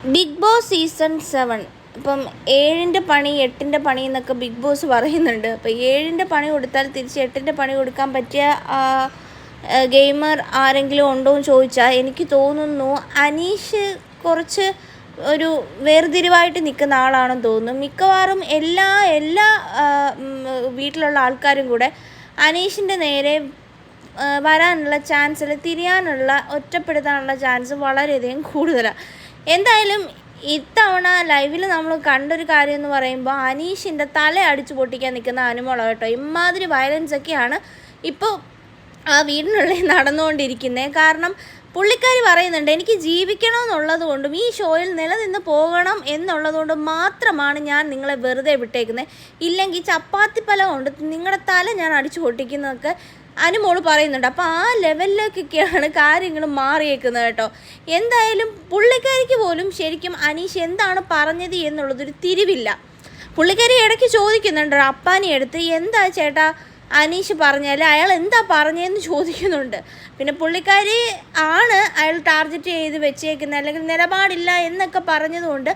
Big boss season 7 ഇപ്പം 7ൻ്റെ പണി 8ൻ്റെ പണി എന്നൊക്കെ ബിഗ് ബോസ് പറയുന്നുണ്ട്. അപ്പോൾ 7ൻ്റെ പണി കൊടുത്താൽ തിരിച്ച് 8ൻ്റെ പണി കൊടുക്കാൻ പറ്റിയ ഗെയിമർ ആരെങ്കിലും ഉണ്ടോ എന്ന് ചോദിച്ചാൽ എനിക്ക് തോന്നുന്നു അനീഷ് കുറച്ച് ഒരു വേർതിരിവായിട്ട് നിൽക്കുന്ന ആളാണെന്ന് തോന്നുന്നു. മിക്കവാറും എല്ലാ വീട്ടിലുള്ള ആൾക്കാരും കൂടെ അനീഷിൻ്റെ നേരെ വരാനുള്ള ചാൻസ്, അല്ലെങ്കിൽ തിരിയാനുള്ള, ഒറ്റപ്പെടുത്താനുള്ള ചാൻസ് വളരെയധികം കൂടുതലാണ്. എന്തായാലും ഇത്തവണ ലൈവിൽ നമ്മൾ കണ്ടൊരു കാര്യം എന്ന് പറയുമ്പോൾ അനീഷിൻ്റെ തല അടിച്ചു പൊട്ടിക്കാൻ നിൽക്കുന്ന അനുമോള കേട്ടോ. ഇമാതിരി വയലൻസൊക്കെയാണ് ഇപ്പോൾ ആ വീടിനുള്ളിൽ നടന്നുകൊണ്ടിരിക്കുന്നത്. കാരണം പുള്ളിക്കാരി പറയുന്നുണ്ട്, എനിക്ക് ജീവിക്കണമെന്നുള്ളത് കൊണ്ടും ഈ ഷോയിൽ നിലനിന്ന് പോകണം എന്നുള്ളത് കൊണ്ട് മാത്രമാണ് ഞാൻ നിങ്ങളെ വെറുതെ വിട്ടേക്കുന്നത്. ഇല്ലെങ്കിൽ ചപ്പാത്തിപ്പല കൊണ്ട് നിങ്ങളുടെ തല ഞാൻ അടിച്ചു പൊട്ടിക്കുന്നതൊക്കെ അനുമോള് പറയുന്നുണ്ട്. അപ്പോൾ ആ ലെവലിലേക്കൊക്കെയാണ് കാര്യങ്ങൾ മാറിയേക്കുന്നത് കേട്ടോ. എന്തായാലും പുള്ളിക്കാരിക്ക് പോലും ശരിക്കും അനീഷ് എന്താണ് പറഞ്ഞത് എന്നുള്ളതൊരു തിരിവില്ല. പുള്ളിക്കാരി ഇടയ്ക്ക് ചോദിക്കുന്നുണ്ട് അപ്പാനി എടുത്ത്, എന്താ ചേട്ടാ അനീഷ് പറഞ്ഞാൽ അയാൾ എന്താ പറഞ്ഞതെന്ന് ചോദിക്കുന്നുണ്ട്. പിന്നെ പുള്ളിക്കാരി ആണ് അയാൾ ടാർഗറ്റ് ചെയ്ത് വെച്ചേക്കുന്നത്, അല്ലെങ്കിൽ നിലപാടില്ല എന്നൊക്കെ പറഞ്ഞതുകൊണ്ട്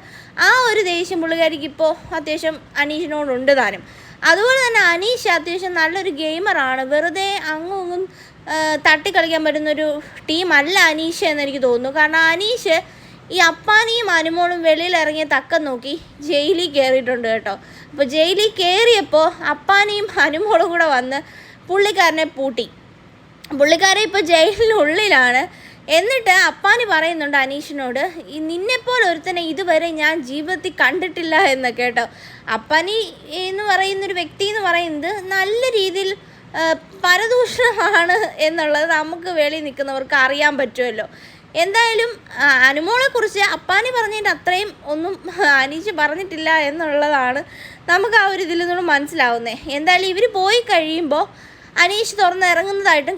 ആ ഒരു ദേഷ്യം പുള്ളിക്കാരിക്ക് ഇപ്പോൾ അത്യാവശ്യം അനീഷിനോടുണ്ട് താനും. അതുപോലെ തന്നെ അനീഷ് അത്യാവശ്യം നല്ലൊരു ഗെയിമറാണ്. വെറുതെ അങ്ങും തട്ടിക്കളിക്കാൻ പറ്റുന്നൊരു ടീമല്ല അനീഷ് എന്നെനിക്ക് തോന്നുന്നു. കാരണം അനീഷ് ഈ അപ്പാനിയും അനുമോളും വെളിയിൽ ഇറങ്ങിയ തക്കം നോക്കി ജയിലിൽ കയറിയിട്ടുണ്ട് കേട്ടോ. അപ്പോൾ ജയിലിൽ കയറിയപ്പോൾ അപ്പാനിയും അനുമോളും കൂടെ വന്ന് പുള്ളിക്കാരനെ പൂട്ടി. പുള്ളിക്കാരൻ ഇപ്പോൾ ജയിലിനുള്ളിലാണ്. എന്നിട്ട് അപ്പാനി പറയുന്നുണ്ട് അനീഷിനോട്, നിന്നെപ്പോലെ ഒരുത്തനെ ഇതുവരെ ഞാൻ ജീവിതത്തിൽ കണ്ടിട്ടില്ല എന്നൊക്കെ കേട്ടോ. അപ്പാനി എന്ന് പറയുന്നൊരു വ്യക്തി എന്ന് പറയുന്നത് നല്ല രീതിയിൽ പരദൂഷണമാണ് എന്നുള്ളത് നമുക്ക് വെളിയിൽ നിൽക്കുന്നവർക്ക് അറിയാൻ പറ്റുമല്ലോ. എന്തായാലും അനുമോളെക്കുറിച്ച് അപ്പാനി പറഞ്ഞതിൻ്റെ അത്രയും ഒന്നും അനീഷ് പറഞ്ഞിട്ടില്ല എന്നുള്ളതാണ് നമുക്ക് ആ ഒരു ഇതിൽ നിന്നും മനസ്സിലാവുന്നത്. എന്തായാലും ഇവർ പോയി കഴിയുമ്പോൾ അനീഷ് തുറന്നിറങ്ങുന്നതായിട്ടും